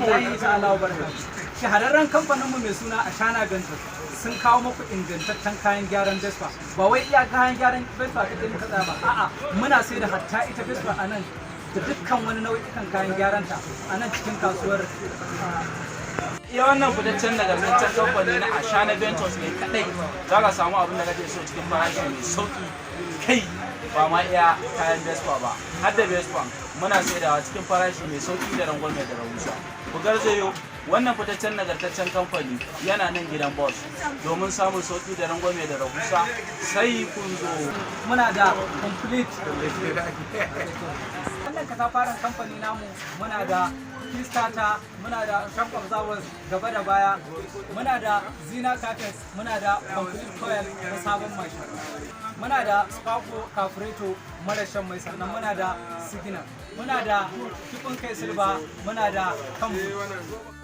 wallahi ta'ala wa barakatuh. Shahararren kamfaninmu mai suna Ashana sun kawo muku ingantaccen kayan gyaran Besfa. Ba wai iya kayan gyaran Besfa kake muka tsaya ba. A'a, muna sai da hatta ita Besfa a nan da dukkan wani nau'ikan kayan gyaranta a nan cikin kasuwar. Iya wannan fitaccen nagartaccen kamfani na Ashana Ventures ne kadai za ka samu abin da kake so cikin farashi mai sauki. Kai ba ma iya kayan Besfa ba, har da Besfa muna saidawa cikin farashi mai sauki da rangwame da rahusa. Ku garzayo wannan fitaccen nagartaccen kamfani yana nan gidan boss domin samun sauki da rangwame da rahusa sai kun zo. Muna da complete wannan katafaren kamfani namu, muna da Kickstarter, muna da Shop of Zawers gaba da baya, muna da Zina Carpets, muna da Complete Coil da sabon mashin, muna da Sparko Carburetor mara shan mai, sannan muna da Signal, muna da Kifin Kai Silva, muna da Kambu.